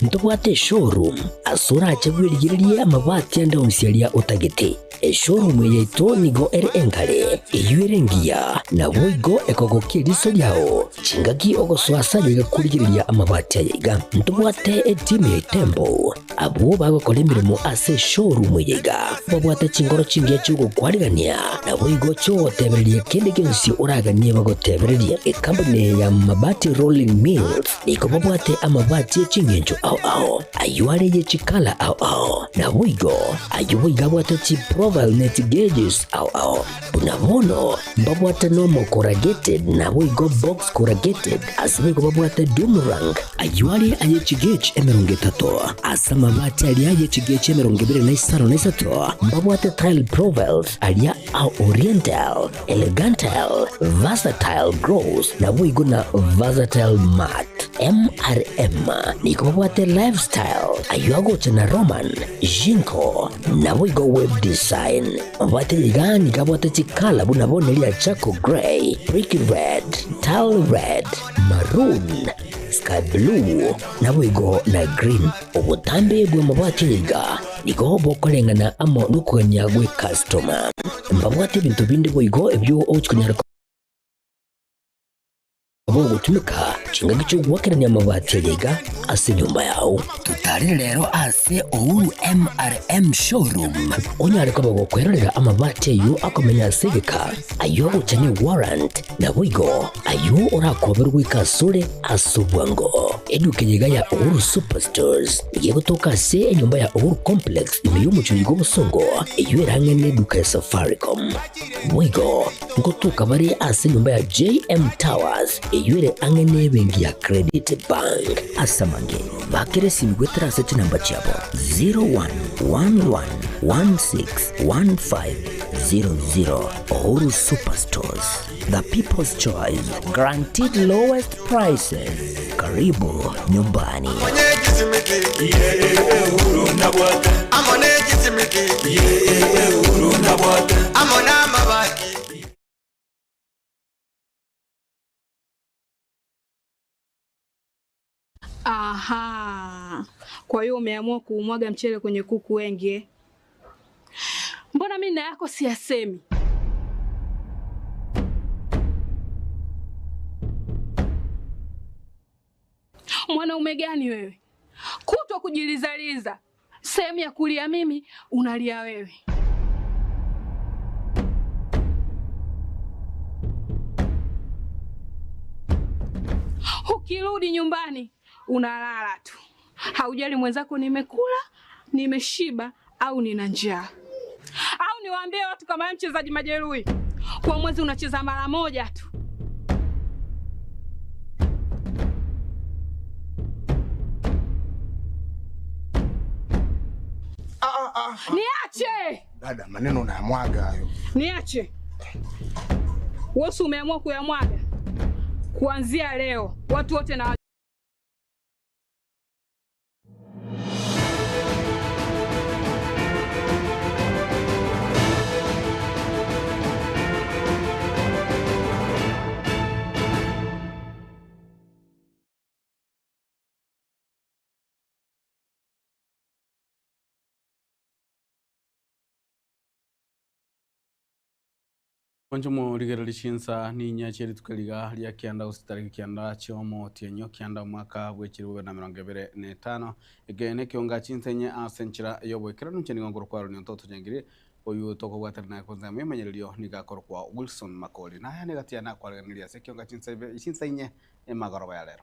ntubwate showroom asura chagwirigirie amabati anda unsialia utagiti showroom yetu nigo ere engare eyuerengia na boigo ekogokia riso lyao chingaki ogoswasa ligakurigiria amabati ayiga ntubwate team ya Tembo abo bagokora imirimo ase showroom yiga babwate chingoro chingia chugo kwarigania na boigo cho tebereria kende kensi uraganie bagotebereria company ya mabati rolling mills iko babwate amabati chingenjo ao ayuare ye chikala ao na boigo ayuiga bwate chi profile net gauges ao unabono babwate normal corrugated na boigo box corrugated asbigo babwate Dumarang ayuare aye chigage emeronge tato asama mabati alia ye chigage emeronge bire na isaro na isato babwate tile profiles alia au oriental elegantal versatile gross na boigo na versatile mat MRM niko babwate lifestyle ayuago chana Roman Jinko na boigo web design babwate ligani kabwate chikala bunabone lia Chaco Gray, Brick Red, Tile Red, Maroon, Sky Blue na boigo na green obutambe bwe mabwate liga niko bokolengana amo nukuganya gwe customer mbabwate bintu bindi boigo ebyo ochikunyara gutumika chinga cyo gwakiranya amabati liga ase nyumba yao tutari rero ase Uhuru MRM showroom onyare ko bagokwerera amabati yo akomenya segeka ayo uchane warrant na boigo ayo urakoberwa ikasure asubwango edukenyiga ya Uhuru Superstores yego toka se nyumba ya Uhuru Complex imiyo muchuyigo busongo iyo erangene duka Safaricom boigo ngotuka bari ase nyumba ya JM Towers yure angene bengi ya Credit Bank asamange bakere simgwetera seti namba chabo 0111161500 Uhuru Superstores, the people's choice, guaranteed lowest prices. Karibu nyumbani. Aha. Kwa hiyo umeamua kuumwaga mchele kwenye kuku wengi. Mbona mimi na yako siyasemi? Mwanaume gani wewe? Kutwa kujilizaliza. Sehemu ya kulia mimi, unalia wewe. Ukirudi nyumbani unalala tu. Haujali mwenzako nimekula, nimeshiba au nina njaa. Au niwaambie watu kama mchezaji majeruhi. Kwa mwezi unacheza mara moja tu. Niache! Dada, maneno unayamwaga hayo. Niache. Wewe umeamua kuyamwaga. Kuanzia leo watu wote na Konjomo ligerali shinsa ni nyacheri tukaliga lia kianda usitari kianda chiomo tienyo kianda mwaka wechiri uwe na mirongo ebere ne tano egene kionga chinsa nye asenchira yobo ikira numcheni ngongoro kwa runi ontoto jangiri oyu toko watari na konza mime nyelio niga koro kwa Wilson Makoli na haya negatia na kwa rganilia se kionga chinsa nye magoroba ya lero.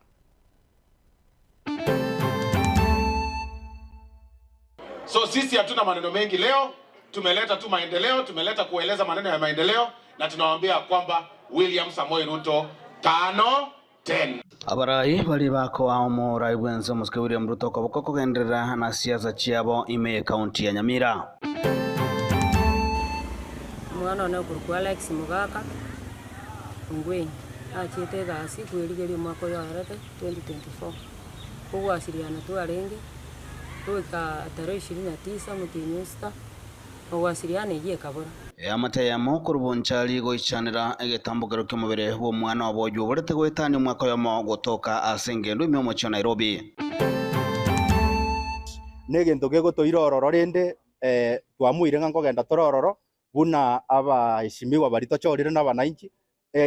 So sisi hatuna maneno mengi leo, tumeleta tu maendeleo, tumeleta kueleza maneno ya maendeleo na tunawaambia kwamba William Samoei Ruto 5-10. Abarai bali bako aomo raibwenzo muske William Ruto kwa boko kugendera na siasa chiabo ime county ya Nyamira. Mwana na kurukwa Alex Mugaka ngwe achite gasi kwirigeri mwako ya arate 2024 kuwa asiliana tu arenge tuika tarehe 29 mutinyusta wasiliana igiye kabura amate ya mokuru bonchali goichanira egetambukero kyomubere bo mwana wabo burete gwetani mwaka ya mo gotoka asengendo imyomo cha Nairobi. negintu gigutuira ororo rinde twamuire nga nkogenda torororo buna abaheshimiwa barito chorire na bananchi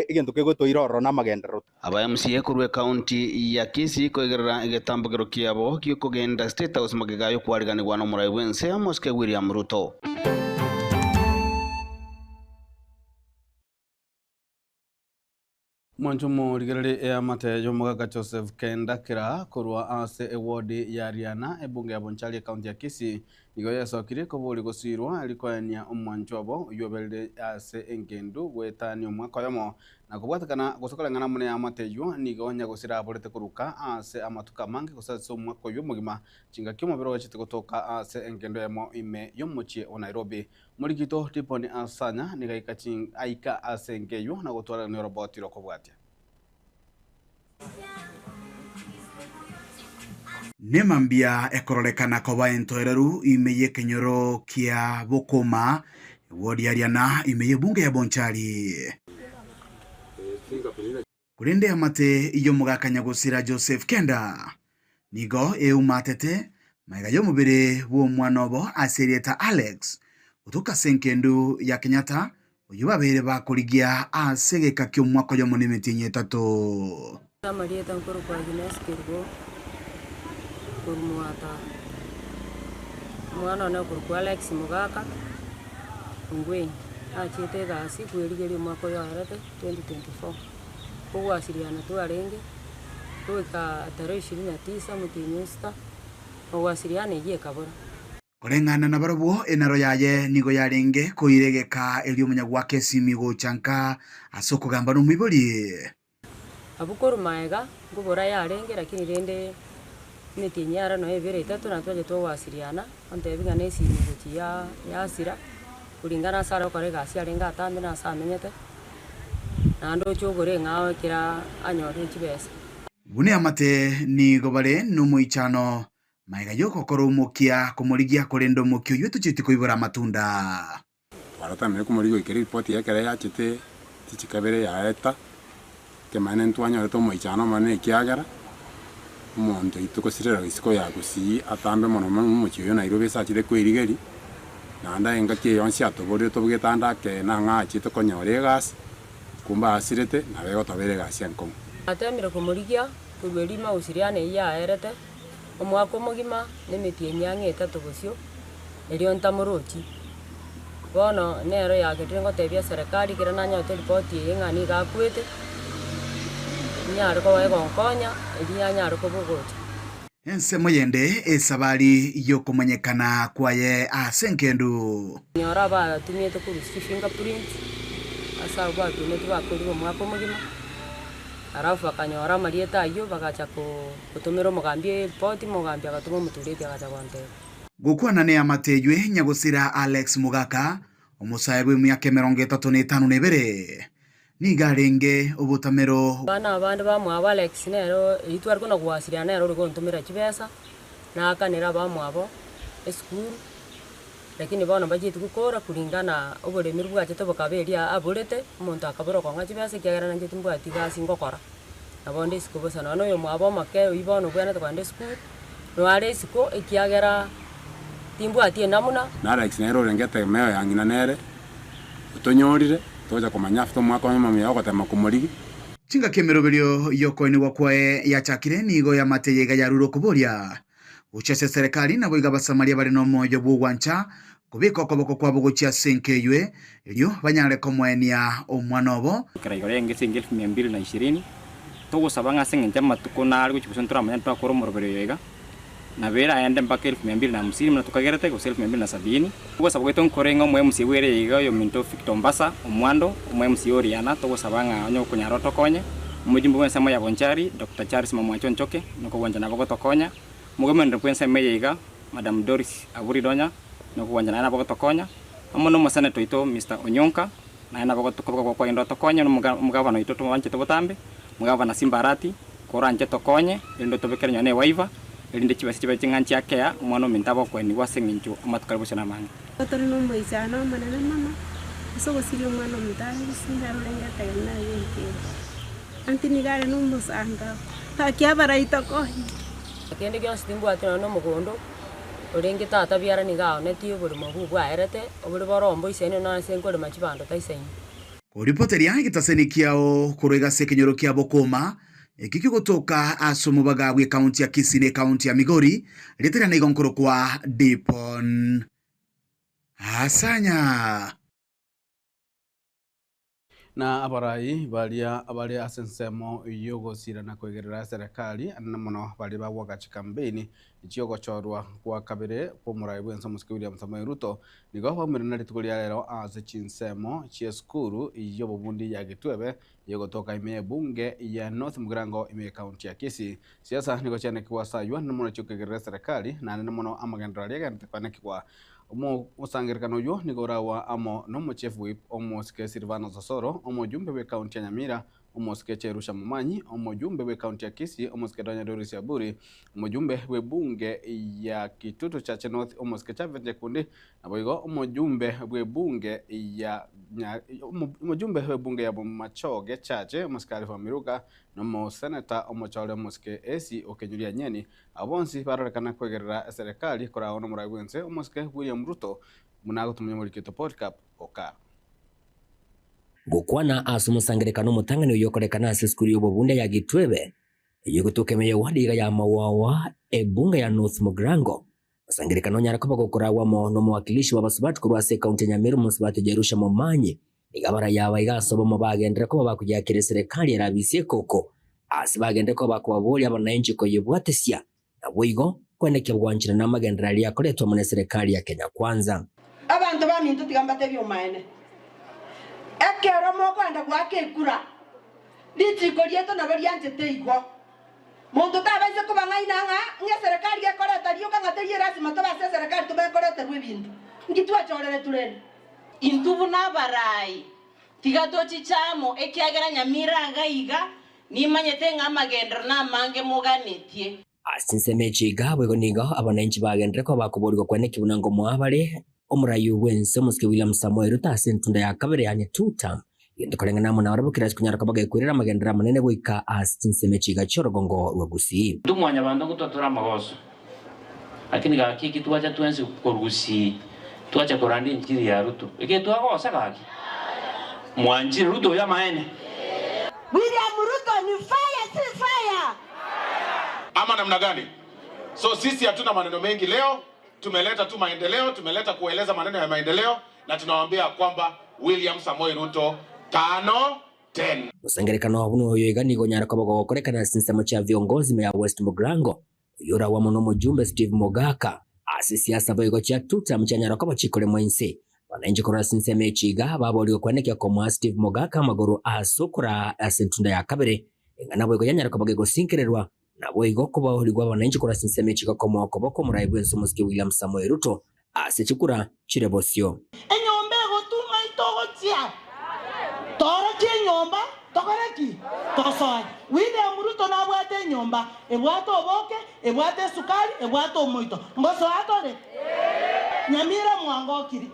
igintu gigutuira ororo na magenderero aba MCA kurwe county ya Kisii koigerera igitambukiro kiabo kigukugenda State House magigayo kwariganirwa no murai wense Moske William Ruto. Mwanjumo ligerere ya mate yomugaga Joseph Kendakira kurwa ase ewodi ya Riana ebunge ya Bonchari county ya Kisii nigo yasokire kobuli gusirwa alikoania omwanjobo yobelde ase engendu gwetani omwaka yomo na kubwatakana gusokolengana mune ya mateyo nigo nya gusira aborete kuruka ase amatuka mangi kusasa omwaka yomugima chinga kimo biro wachite kutoka ase engendo yamo ime yomuchie o Nairobi muligito tiponi asanya nigaika aika ase ngeyo na gutwara ni roboti rokobwatia Nemambia ekororekana koba entoereru imeye kenyoro kia bokoma wodi ya Riana imeye bunge ya Bonchari kurende amate iyo mugakanya gusira Joseph Kenda nigo eumatete maiga yo mubere wo mwanobo aserieta Alex utuka senkendu ya Kenyatta uyubabere bakurigia asegeka kyo mwako yo monemetinye tato Marieta nkoro kwa Agnes Kirgo kurumuata mwana na kurukwa Alex Mugaka ngweni achite gasi kwirigeri mwako ya arate 2024 kwa asiriana tu arenge tuika tarehe 29 mutinyusta kwa asiriana iye kabora Korengana na barabo enaro yaye nigo yarenge koiregeka elio munyagwake simigo chanka asoko gamba no mwiboli abukuru maega ngubora yarenge lakini rende nitinyara no ebere itatu na twaje to wasiriana onte biga nesi nguti ya asira kulingana sara kore gasi arenga atambe na samenyete na ndo chogore ngawe kira anyore chibesa bune amate ni gobare no muichano maiga yoko koromukia komorigia korendo mukyo yetu chiti koibora matunda waratamire komorigo ikeri report yakere yachite tichikabere yaeta kemane ntwanya reto muichano mane kiagara umuntu itukosirera isiko yagusi atambe mono muchiyo Nairobi sachire kwirigeri nanda enga ke yonsi atobore to bgetanda ke na nga chito konyore gas kumba asirete na bego tabere gas yanko atamire komorigia kubelima usiriane ya erete omwako mugima nemiti enyange etatu gusio elio ntamuruchi bono nero yagetingo tebia serikali kira nanya to report yengani gakwete nyaro ko wagonkonya elianya ko bugoti ense moyende esabali yokomanyekana kwaye asenkendu nyora ba tumete ku fingerprint asa ba tumete ba ko mwako mugima arafu akanyora marieta ayo bagacha kutumira mugambie report mugambia gatuma muturete agacha kwante gukwana ne amatejwe nyagusira Alex Mugaka omusayebwe myaka 35 nebere nigarenge obutamero bana abandi bamwe aba Alex nero itwari kuna gwasirya nero riko ntumira kibesa na akanira bamwe abo school lakini bana bajitu gukora kulingana obulemiri bwache tobokaberia aburete umuntu akabura kwa ngakibesa kyagara nanje timbwati gasi ngokora nabonde siko sana no yo mwabo make ibono bwana twande school no are siko ikyagara timbwati namuna na Alex nero rengete meyo yangina nere utonyorire toja kumanya afto mwako mama yako tema kumurigi chinga kemeroberio yoko ni wakwae ya chakire nigo ya mateyega ya ruro kuboria uchese serikali na boiga basamaria bari no moyo bugwancha kubiko koboko kwa bugochia senkeywe elio banyare komwenia omwanobo kirayore ngese 1220 togo sabanga sengenja matuko na algo chibusentura manya twakoro moroberio yega na vera aende mpaka 1250 na tukagerete ko 1270 kuba sabweto nkorenga mwe musiwere yiga yo minto Victombasa omwando mwe musioriana to sabanga onyo kunyaro tokonye mujimbo wensa ya Bonchari Dr. Charles Mamwacho Nchoke noko wanja nabo tokonya mugomende kwensa yiga Madam Doris Aburi Donya noko wanja na nabo tokonya amono masana toito Mr. Onyonka na nabo tokoka kwa ndo tokonya no mugavana ito to wanje tobotambe mugavana Simbarati koranje tokonye ndo tobekera nyane waiva elinde chibasi chiba chinganchi akea mwana mintabo kweni wasengincho amatukaribu na manga otori no moisano manana mama so sili mwana mtani sindaro lenga tayana yente antini gare no mosanga takia baraita ko kende gyo stimbu atino no mugondo Orengi tata biara ni gao neti oburi mabubu aerete oburi borombo isene na senkore machibando taiseni. Kuripoteria gitaseni kiao kurega sekenyoro kia Bokoma ekiki gutoka asomo bagabwe kaunti ya Kisii kaunti ya Migori litera na igonkoro kwa Dipon Asanya na abarai balia asensemo yogosira na kwegerera serikali na muno bali bagwagachi kampeni ichiogo chorwa kwa kabere pomurai bwensa musiki William Samoei Ruto nigo bamurina litukulia lero ase chinsemo chie skuru yobobundi ya Gitwebe yogotoka ime bunge ya North Mugirango ime kaunti ya Kisii siasa nigo chane kwa saywa na muno chukwegerera serikali na muno amagendra lega ntepaneki kwa omo usangirikano yo nigorawa amo no chief whip omo ske Silvano Sosoro omo jumbe we county ya Nyamira omo ske Cherusha Mumanyi omo jumbe we county ya Kisii omo ske Donya Doris Aburi omo jumbe we bunge ya Kitutu Chache North omo ske Chavete Kundi na boigo omo jumbe we bunge ya omo jumbe we bunge ya Machoge Chache omo ske Alifa Miruka nomo senator omo chole omo ske Esi Okenyuria Nyeni abonsi barorekana kwegerera serikali kora ono murai bwense omo ske William Ruto munago tumye muri kito podcast oka gukwana asumusangirikano mutangano yokorekana asiskuri yobobunde ya Gitwebe yogutukemeye wadiga ya mawawa ebunga ya North Mugirango musangirikano nyarako bagokora wamo no mwakilishi wa basubati kurwa se county Nyamiru musubati Jerusha Mumanyi igabara yaba igasoba mu bagendera ko bakujakire serikali yarabisiye koko asibagendera ko bakubabuli abananchi ko yibwatesia na bwigo kweneke bwanchira na magendera yakoretwa mu serikali ya Kenya Kwanza abantu bamintu tigambate byomaene ekero mokwenda gwakekura litiko lieto na balianje teigo muntu tabaise kubangaina nga serikali yakoreta lyo kangaterie lazima tobase serikali tubekorete rwibintu ngitwa chorere turene intubu na barai tigatochi chamo ekiagera Nyamira gaiga nimanyete nga magendera na mange muganetie asinsemechi gabwe gonigo abananchi bagendera ko bakuburirwa kweneke bunango mwabale omurayu wense musiki William Samoei Ruto asentunda ya kabere yani 2 term yendokorenga namo na barabukira kunyara kabaga kwirira magendera manene boika asinsemechi gachorogongo rwagusi ndumwanya bando gutotora magoso lakini gakiki tuacha tuense korugusi tuacha korandi injili ya Ruto ege tuagosa gaki mwanjiri Ruto ya maene William Ruto ni fire si fire ama namna gani? So sisi hatuna maneno mengi leo, tumeleta tu maendeleo, tumeleta kueleza maneno ya maendeleo na tunawaambia kwamba William Samoei Ruto 5-10. Musangerekano wabuno yoigani gonyara kwa bagokorekana sinsemo cha viongozi ya West Mugirango yura wa muno mujumbe Steve Mogaka asisiasa boigo cha tuta mchanyara kwa bachikole mwense wananchi kora sinseme chiga baboligo kwaneke kwa Steve Mogaka magoro asukura asentunda ya kabere ngana boigo yanyara kwa bagego sinkererwa na boigo kuba holigwa wananchi kora sinseme chiga kwa mwako boko muraibu enso musiki William Samoei Ruto asichikura chirebosio enyombe gotuma itogotia toro chinyomba tokoreki tosoi William Ruto na bwate nyomba ebwato oboke ebwate sukari ebwato moito ngoso atore Nyamira mwangokiri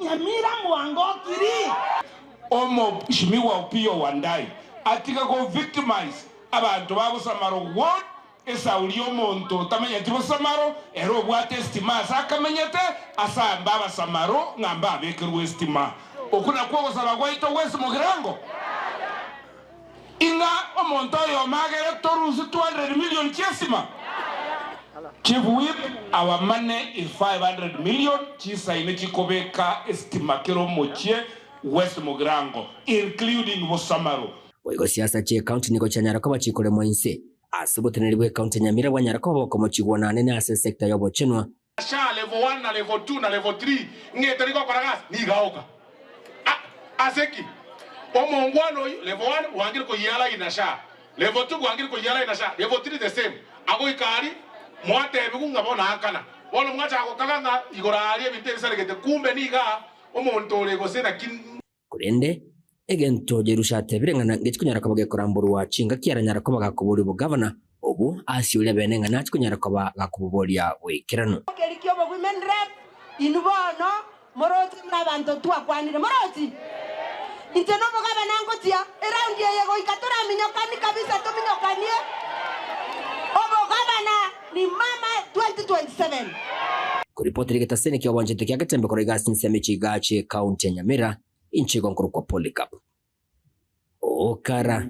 omo shimiwa upio wandai atika go victimize abantu babo Samaro what esa ulio monto tamenya tibo Samaro ero bwate estima sakamenyete asamba aba Samaro ngamba abekeru estima okuna kwa sala gwaito West Mugirango inga omonto yo magere torusu 200 million chesima Chief Whip, our money is 500 million. Chisa inechikobeka estimakero mochie West Mugirango, including Vosamaro. Boigo siasa che county niko chanyara kwa bachikole mwense. Asubuteneriwe county Nyamira wanyara kwa bako mochigwa na nene ase sekta yobo chenwa. Sha level 1 na level 2 na level 3 ngete niko karagas ni gaoka. Aseki. Omo ngwano level 1 wangiri ko yala inasha. Level 2 wangiri ko yala inasha. Level 3 the same. Ago ikari mwate bigunga bona akana wolo mwacha akokaganga igoraalie bitebisaregete kumbe niga omonto lego sena kin kurende egento Jerusha tebirengana ngikunyara kabage koramburu wa chinga kiaranyara ko bagakuburi bu governor obu asiule benenga na kunyara ko bagakububolia wekirano kerikyo bo women rep inubono moroti mrabanto twakwanire moroti inteno bo governor ngotia around yego ikatora minyokani kabisa to minyokanie obo governor ni mama 2027 kuripoti gitaseni kia wanjete kia gatembe kora igasinsi ya mechi gache kaunti ya Nyamira inchi gonkuru kwa Polycarp Okara.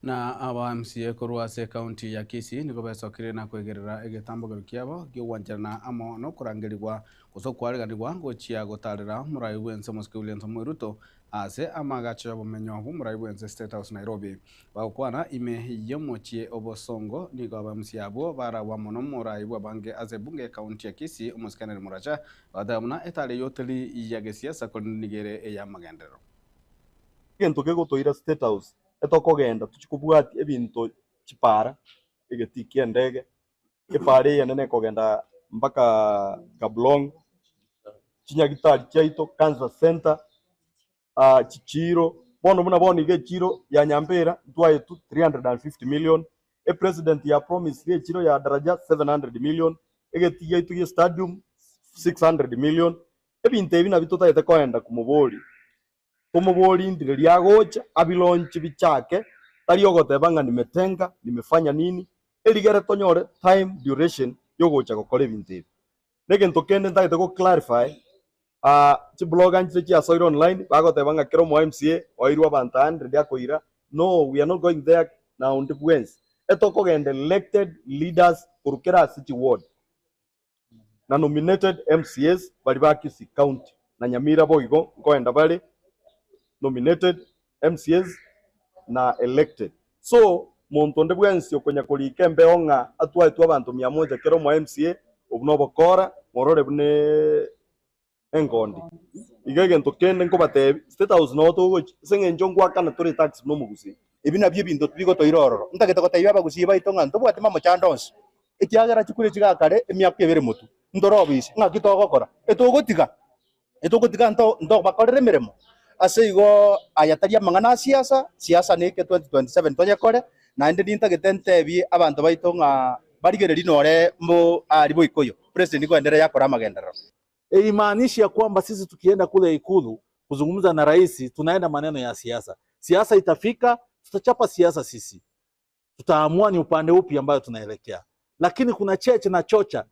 Na aba MCA kurwase kaunti ya Kisii niko besokire na kwegerera egetambogero kiabo giwanjana amo no kurangirirwa gusokwareganirwa gochia gotarira murai wense William Samoei Ruto ase amagacho bomenyo murai wense State House Nairobi bakwana ime yomochie obosongo niko aba MCA abo bara wa mono murai bange ase bunge kaunti ya Kisii umuskana muracha badamuna etale yoteli ya gesiasa konigere ya magendero gento gegotoira State House etokogenda tuchikubwati ebinto chipara egetikia ndege epare yanene kogenda mpaka Kablong chinyagitari chaito Cancer Center chichiro bono muna boni gechiro ya Nyambera twaye 350 million e president ya promise gechiro ya daraja 700 million egetiya itu stadium 600 million ebinto ebina bitotayete koenda kumuboli ndire lyagocha abilonchi bichake taliogotebanga nimetenga nimefanya nini eligere tonyore time duration yogocha gokora ebintu ebi negento kende ntagete go clarify chi blog anchi chi asoira online bagotebanga kero mo MCA oirwa bantand ndia koira no we are not going there now ndibwens etokogende elected leaders kurukera city ward na nominated MCAs bali ba Kisii county na Nyamira boigo ngoenda bali nominated MCAs na elected so montonde bwensi okonya kulikembe onga atwaitwa abantu 100 kero mo MCA obunobokora morore bune engondi igege ntokende nkobate State House no to sengenjo ngwakana turi tax no mugusi ibina bye bintu bigo to irororo ntagete kota yaba gusi baitonga ntobwate mamo chandons ikiagara chikure chigakare emyaku yebere mutu ndorobisi ngakitogokora etogotiga ndo bakorere miremo ase igo ayataria mangana siasa neke 2027 tonya kore na ndi ntagete bi abantu baitonga barigere linore mbo aribo ikoyo president iko endelea yakora magendero imaanishi ya kwamba sisi tukienda kule Ikulu kuzungumza na rais tunaenda maneno ya siasa. Siasa itafika, tutachapa siasa sisi. Tutaamua ni upande upi ambayo tunaelekea. Lakini kuna cheche na chocha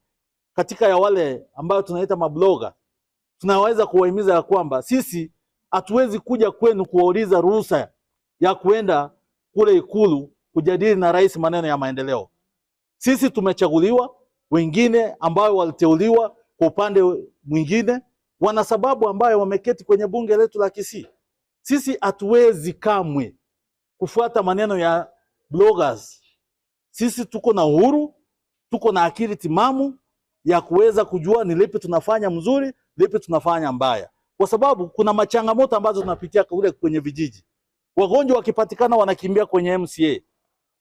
katika ya wale ambayo tunaita mabloga. Tunaweza kuwahimiza ya kwamba sisi hatuwezi kuja kwenu kuwauliza ruhusa ya kuenda kule Ikulu kujadili na rais maneno ya maendeleo. Sisi tumechaguliwa, wengine ambao waliteuliwa kwa upande mwingine wana sababu ambayo wameketi kwenye bunge letu la Kisii. Sisi hatuwezi kamwe kufuata maneno ya bloggers. Sisi tuko na uhuru, tuko na akili timamu ya kuweza kujua ni lipi tunafanya mzuri, lipi tunafanya mbaya. Kwa sababu kuna machangamoto ambazo tunapitia kule kwenye vijiji. Wagonjwa wakipatikana wanakimbia kwenye MCA.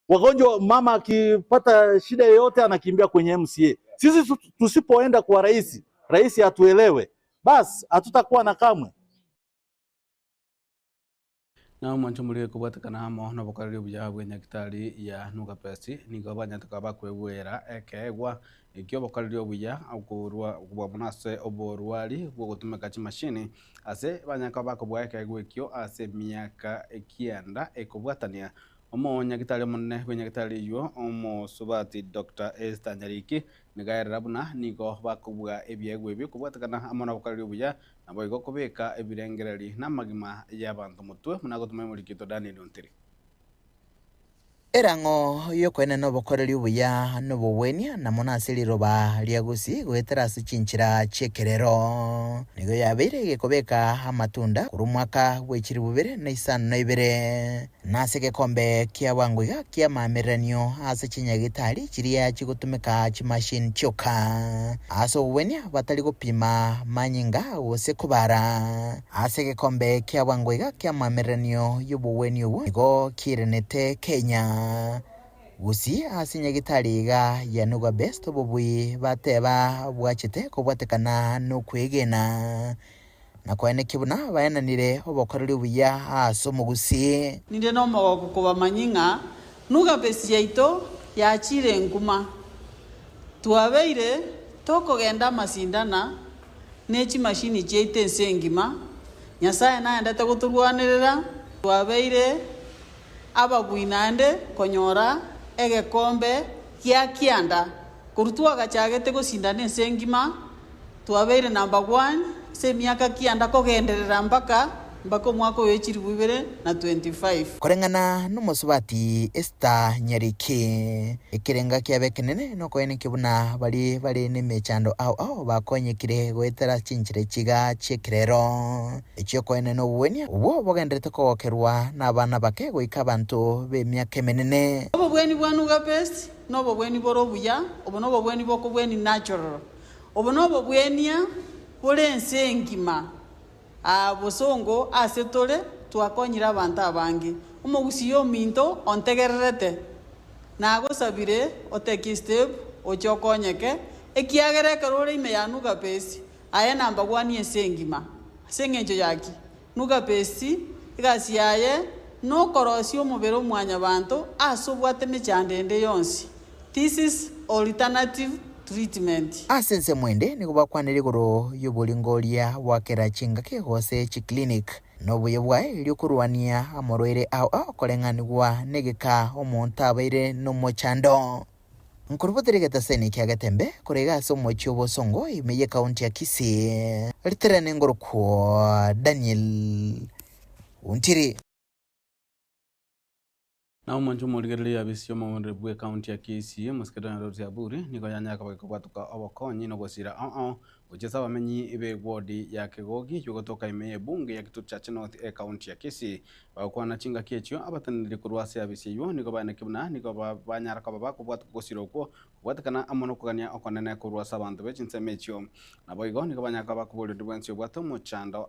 Wagonjwa mama akipata shida yoyote anakimbia kwenye MCA. Sisi tusipoenda kwa rais atuelewe, basi hatutakuwa na kamwe. Na mwanchumulie kubatakana hamo na bokariri bujahabwe nyakitari ya nuka pesi nigo banyataka kwewera ekegwa ikyo bokariri obuya akurwa kubabunase oborwali bwo gutumika chimashini ase banyaka bakobwa ekegwa ikyo ase miaka ekianda ekobwatania omo nyakitari monne nyakitari yo omo subati Dr. Esther Nyariki nigaerera buna nigo bakobwa ebyegwe byo kubwatakana amona bokariri obuya nabo igo kubeka ebirengereri n'amagima y'abantu mutwe munago tumemurikito Daniel Ontiri erango yokwene no bokoreri ubuya no bowenia na monasiri roba lya Gusii gwetera sichinchira chekerero nigo yabere gekobeka amatunda kuri mwaka w'ekiri bubere na isano na ibere naseke kombe kia wangwiga kia mameranyo ase chinyagitari chiria chigutumika chimashini choka aso wenia batali gupima manyinga wose kubara aseke kombe kia wangwiga kia mameranyo yubuwenyo nigo kirenete Kenya Gusii asinyagitariga ya nuga best bobui bateba bwachite kubwatekana no kwegena na kwene kibuna bayananire obokoreri buya aso mu Gusii ninde no mogo kuba manyinga nuga best yaito ya chire nguma tuabeire tokogenda masindana nechi mashini cheite sengima Nyasaye naenda taguturwanirira tuabeire abagwinande konyora egekombe kia kianda Kurutua gachagete gusindana ensengima twabeire number 1 se miaka kianda kogenderera mpaka mwaka wa 2025 kurengana n'umusubati Esther Nyariki ikirenga kiabe kinene no koene kibuna bari n'imechando ao bakonyekire gwetera cinchire kiga cyekirero icyo koene no buwenia ubo bogenderete kokerwa n'abana bake goika abantu be myaka menene obo bweni bwanuga best no bweni borobuya obo no bweni boko bweni natural obo no bwenia bulense ngima abosongo asetore twakonyira abantu abangi umugusiyo minto ontegererete nagosabire oteki step ochokonyeke ekiagere karore ime ya nuga pesi aya namba 1 yesengima sengenjo yaki nuga pesi igasi yaye no korosio mubero mwanya bantu asobwate mechandende yonsi. This is alternative treatment. Asense mwende ni kubakwanira iguru y'uburingoria wakera chinga kegose chi clinic nobuye bwae lyokurwania amorwere ao korenganirwa negeka omuntu abaire no mochando nkurubutirigeta seni kyagatembe kurega somo cyobosongo imeye county ya Kisii literane ngoroko Daniel Untiri na umanju murigereri abisyo mu bwe county ya Kisii musikirana roti aburi niko yanyaka bakobatuka obokonyi no gosira ugeza bamenyi ibe ward ya Kegogi yugotoka imeye bunge ya Kitutu cha North county ya Kisii bakwana chinga kyecho abataniri kurwase abisyo niko bana kibuna niko banyara kababa kubatuka gosira uko kubatakana amono kugania okonene kurwasa abantu bechinse mecho naboigo niko banyaka bakubulira bwensi bwato mu chando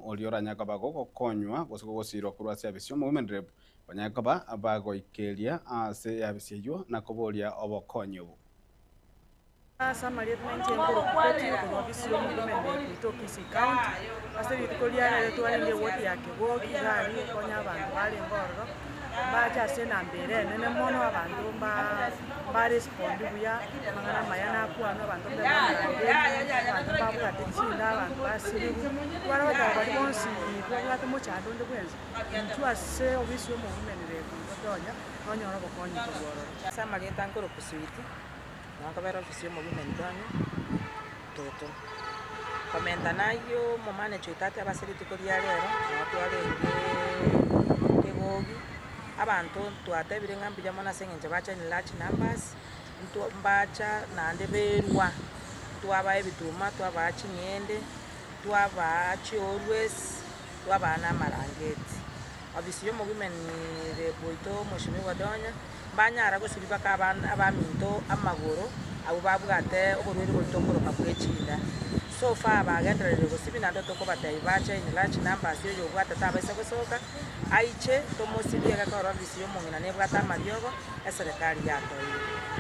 olioranya kabako konywa gosira kurwasa abisyo mu women rep banyakaba abagoikeria ase yabisyeyo nakoboria obokonyo Samariat maintain kurokoti ko ofisi yo movement to Kisii County ase bitikolia leto wale wote yake woki gari konya abantu bali ngororo bacha sena mbere nene mono abantu ba respond buya mangana mayana kwa no abantu be abantu babuka tetsinda abantu basiri bara bali bonsi ko gato mochando ndebwenza mtu ase ofisi yo movement donya nonyora bokonyi kugoro Samariat ankoro kusuiti nakabera ofisi yo movement donya toto komenta nayo momane choitate abasiri tikolia lero natwalenge Kegogi abantu twatebire ngambija mona sengenje bacha ni large numbers ntu mbacha nande berwa twabaye bituma twabachi nyende twabachi always twabana marangeti obisi yo movement de boito moshimi wadonya banyara gusiriba abaminto amagoro abo babwate oborwere bolitokoro kabwechinda so far bagenderere gusibina ndotoko batayi bacha in large numbers yo bwate tabese gusoka aiche tomosibiye gakoro obisi yo mongina ne bwata mariogo eserikali yato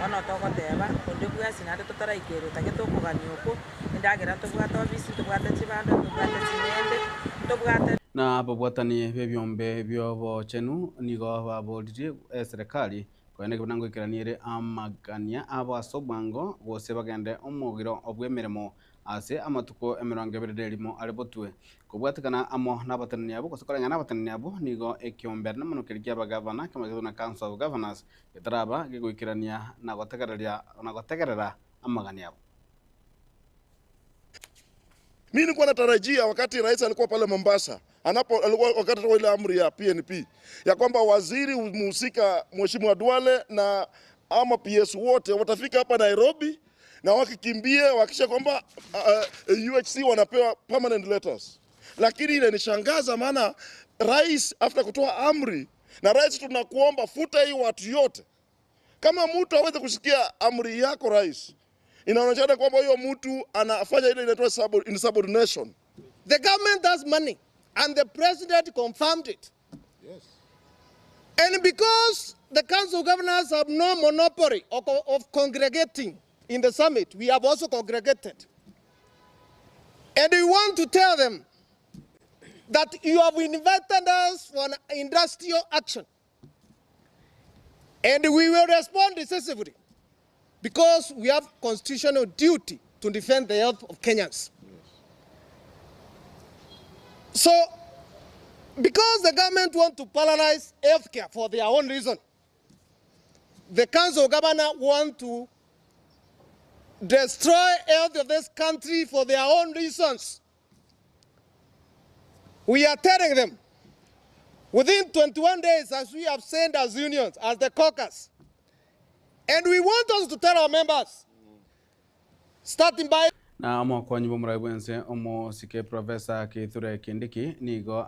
ono toko teba onde bwasi nande totara ikero tageto kuganioko ndagera tobwata obisi tobwata chibanda tobwata chinyende tobwata na abobwatani bebyombe byobo chenu nigo babolije eserikali kwene kibunango ikiranire amagania abo asobwango bose bagende omugiro obwemeremo ase amatuko 20 aribotwe kubwatikana amo nabatanani abo kosokoranya nabatanani abo nigo ekyombe na munukirya abagavana kamaze na council of governors etaraba giguikirania na gotegerera amagania abo. Mimi nilikuwa natarajia wakati rais alikuwa pale Mombasa, alikuwa wakati ile amri ya PNP ya kwamba waziri mhusika Mheshimiwa Duale na ama PS wote watafika hapa Nairobi na wakikimbia wakisha kwamba UHC wanapewa permanent letters. Lakini ile nishangaza maana rais after kutoa amri na rais tunakuomba futa hii watu yote. Kama mtu aweze kusikia amri yako rais, inaonyesha kwamba huyo mtu anafanya ile inaitwa insubordination. The government has money and the president confirmed it. Yes. And because the council of governors have no monopoly of congregating in the summit, we have also congregated. And we want to tell them that you have invited us for an industrial action. And we will respond decisively, because we have constitutional duty to defend the health of Kenyans. Yes. So, because the government want to paralyze healthcare for their own reason, the council of governors want to destroy health of this country for their own reasons. We are telling them, within 21 days, as we have sent as unions, as the caucus, and we want us to tell our members, starting by na omokwanyi bomuraibense omosike Professor Kithure Kindiki nigo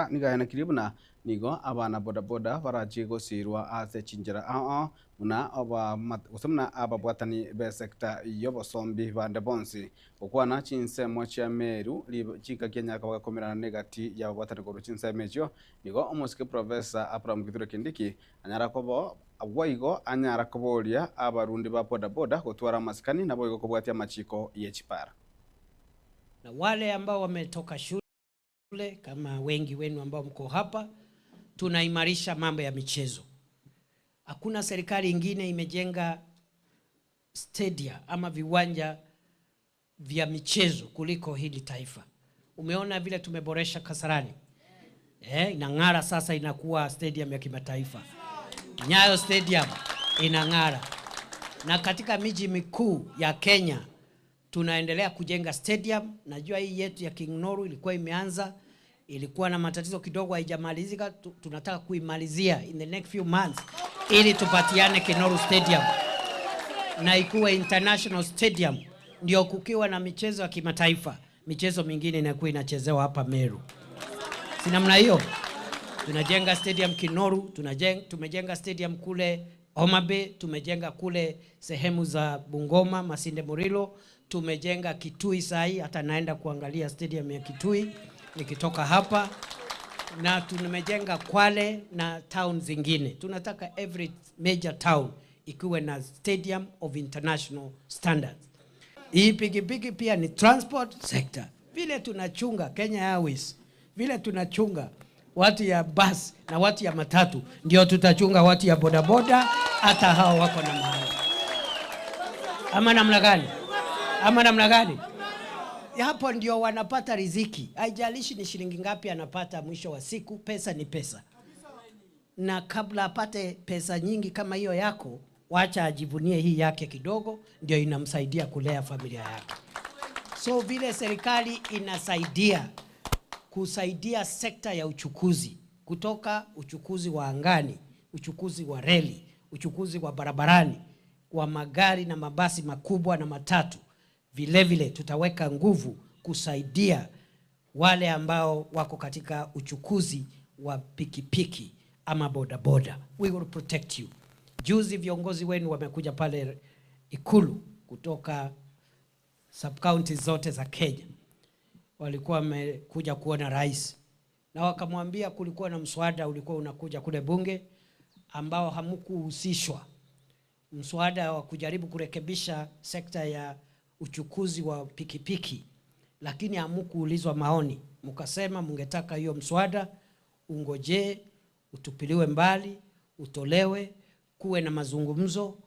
niga kiribu na nigo abana bodaboda barachi gosirwa ase chinjira muna oba usamna ababwatani be sector yobosombi bande bonsi okwana chinse mocha Meru chika Kenya ka komerana negati yababwatani ko chinse mecho nigo omosike Professor Abraham Kithure Kindiki anyara kobo Awaigo anyara koboria abarundi ba bodaboda gutwara maskani na boigo kubwatia machiko yechipara. Na wale ambao wametoka shule kama wengi wenu ambao mko hapa, tunaimarisha mambo ya michezo. Hakuna serikali ingine imejenga stadia ama viwanja vya michezo kuliko hili taifa. Umeona vile tumeboresha Kasarani. Inang'ara sasa, inakuwa stadium ya kimataifa. Nyayo Stadium inang'ara. Na katika miji mikuu ya Kenya tunaendelea kujenga stadium. Najua hii yetu ya King Noru ilikuwa imeanza, ilikuwa na matatizo kidogo, haijamalizika. Tunataka kuimalizia in the next few months ili tupatiane King Noru Stadium na ikuwe international stadium, ndio kukiwa na michezo ya kimataifa, michezo mingine inakuwa inachezewa hapa Meru. Si namna hiyo? Tunajenga stadium Kinoru, tumejenga stadium kule Homa Bay, tumejenga kule sehemu za Bungoma, Masinde Murilo, tumejenga Kitui sahi, hata naenda kuangalia stadium ya Kitui nikitoka hapa, na tumejenga Kwale na town zingine. Tunataka every major town ikiwe na stadium of international standards. Hii pikipiki pia ni transport sector. Vile tunachunga Kenya Airways, vile tunachunga watu ya bus na watu ya matatu, ndio tutachunga watu ya bodaboda, hata hao wako na mahali. Ama namna gani? Ama namna gani? Hapo ndio wanapata riziki. Haijalishi ni shilingi ngapi anapata mwisho wa siku, pesa ni pesa. Na kabla apate pesa nyingi kama hiyo yako, wacha ajivunie hii yake kidogo, ndio inamsaidia kulea familia yake. So vile serikali inasaidia kusaidia sekta ya uchukuzi, kutoka uchukuzi wa angani, uchukuzi wa reli, uchukuzi wa barabarani, wa magari na mabasi makubwa na matatu. Vile vile tutaweka nguvu kusaidia wale ambao wako katika uchukuzi wa pikipiki ama bodaboda. We will protect you. Juzi viongozi wenu wamekuja pale Ikulu kutoka sub-counties zote za Kenya. Walikuwa wamekuja kuona rais, na wakamwambia kulikuwa na mswada ulikuwa unakuja kule bunge ambao hamkuhusishwa, mswada wa kujaribu kurekebisha sekta ya uchukuzi wa pikipiki, lakini hamkuulizwa maoni. Mkasema mngetaka hiyo mswada ungoje, utupiliwe mbali, utolewe, kuwe na mazungumzo,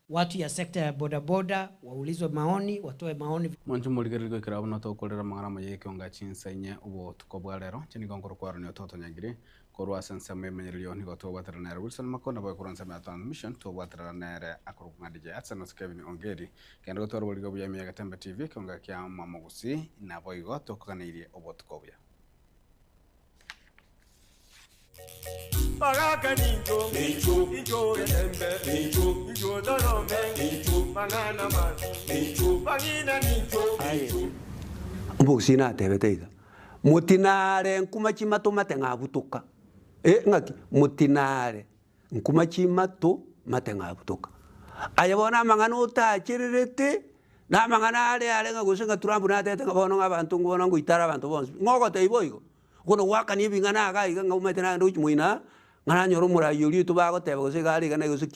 watu ya sekta ya bodaboda waulizwe maoni, watoe maoni. Mwanju muligererwa kirabo no tokorera mangana mayeke onga chinsa inye ubo tukobwa rero chini gongoro kwaro ni toto nyagire korwa sensa memenyerio ni goto watera na Wilson Makona boy kuransa ma transmission to watera na akuru ngadi ya atsa no Kevin Ongeri kendo goto wali gobu ya miyaga Tembe TV konga kya mamogusi na boy goto kanairie ubo tukobya. Bagaka ninjo, ninjo remembe, ninjo dorome, mangana mazi, bagina ninjo. Mbusina tebeteiga. Mutinare nkumachima to matenga butuka. Ngaki mutinare nkumachima to matenga butuka. Ayabona mangana utachirete na mangana ale ngagusenga turambu na tete ngabono ngabantu ngona nguitara abantu bonse. Ngoko teiboigo. Kono waka ni bingana ga iga ngaumetena ndu muina ngana nyoro murayuri tubago tebe gose gari gana gose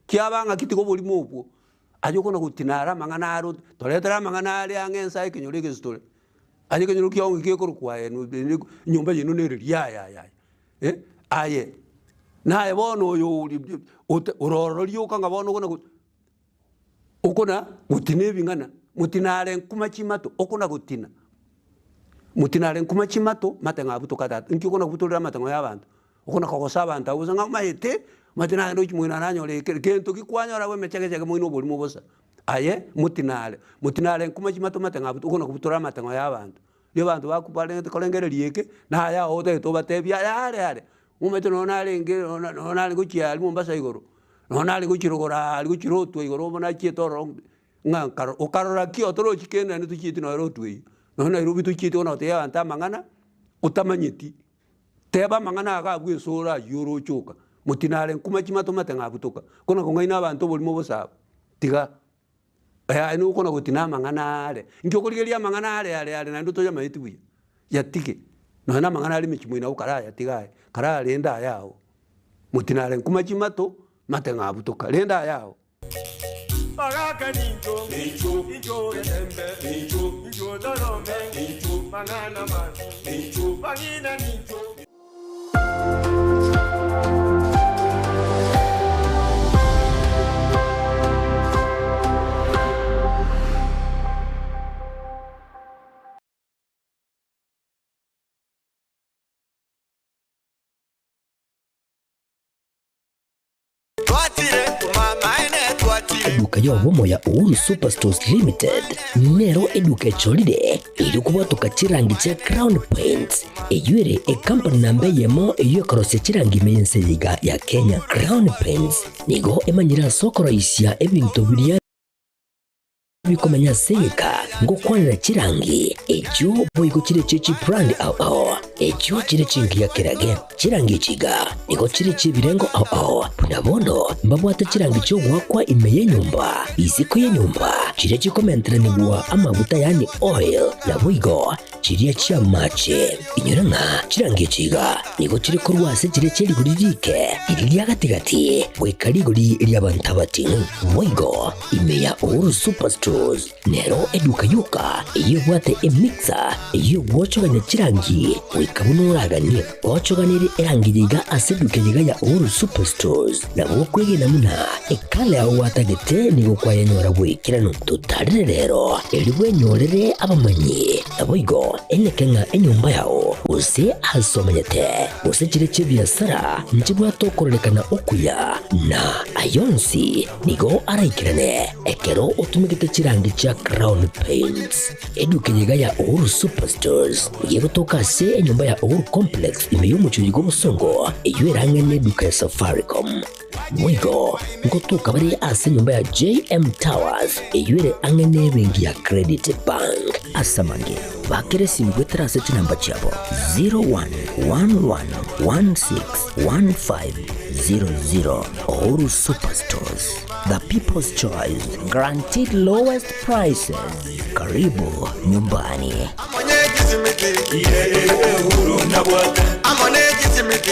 kia banga kitiko boli mopo ajo kono gutinara mangana aru toletera mangana ali angensa ikinyuri gistore aje kinyuri kiongi kiko kwa enu nyumba yinu ne ya aye na ebono yo uroro lyoka ngabono kono ukona gutine bingana mutinare nkumachimato okona gutina mutinare nkumachimato matenga butukata nkikona kutulira matenga y'abantu okona kogosa abantu uzanga mahete matinare ndo kimwina nanyo le kento kikwanyora we mechegechege mwino boli mubosa aye mutinale nkuma chimato matenga ukona kubutura matengo y'abantu yo bantu bakupale kolengere yeke na ya ote to batebya yale umete nona lenge nona nguchya ali Mombasa igoro nona nguchirogora ali guchiroto igoro bona chietoro ngankaro okarora kio toro chikenda ni tuchiti no rotwe nona irubi tuchiti ona te anta mangana utamanyiti teba mangana akabwe sora yoro choka mutinale nkuma chimato matenga butuka kona kongaina abantu bolimo bosaba tiga ino kona gutina mangana ale ngyo kuligelia mangana ale na ndoto ya maiti buya yatike nona mangana ali michimwina ukara yatigae kara lenda yao mutinale nkuma chimato matenga butuka lenda yao Magaka ninjo etembe ninjo dorome ninjo mangana man ninjo bangina ninjo. Eduka ya Womo ya Uhuru Superstores Limited nero eduka echolide ili kubatuka chirangi cha Crown Paints eyure company nambe yemo eyo korose chirangi meyense yiga ya Kenya. Crown Paints nigo emanyira sokoro isya ebintu bilia bikomanya seka ngo kwanira chirangi ejo boyiko chire chichi brand ao ejo chire chingi ya kirage chirangi chiga nigo chire chibirengo ao punabondo mbabwata chirangi cyo gwakwa imeye nyumba iziko ye nyumba chire chikomentra nibwa amavuta yani oil na boygo chire chia mache inyoranga chirangi chiga nigo chire korwase chire chiri guririke iriya gatigati wekarigori lyabantabati boygo imeya Uhuru Superstores nero eduka yuka iyo bwate emixer iyo gwochoganya chirangi wikabunuraganie gwochoganire erangiyiga aseduke yiga ya Uhuru Superstores na bokwege namuna ekale aho watagete nigo kwayanyora bwikirano tutarire rero eri bwenyorere abamanyi aboigo enekenga enyumba yao use asomanyete use chire chibiasara nchibwa tokorelekana okuya na ayonsi nigo araikirane ekero utumikite chirangi cha Crown Paints eduka yiga ya Uhuru Superstores ugiye gutoka se enyumba ya Uhuru Complex imeyo mucyuyigo busongo iyo erangene eduka ya Safaricom mwigo ngotuka bari ase nyumba ya JM Towers iyo ere angene bengi ya Credit Bank asamange bakere simbwe trase chinamba chabo 0111161500 Uhuru Superstores, the people's choice, guaranteed lowest prices. Karibu nyumbani. Uhuru na bwata. Amone kisimiti.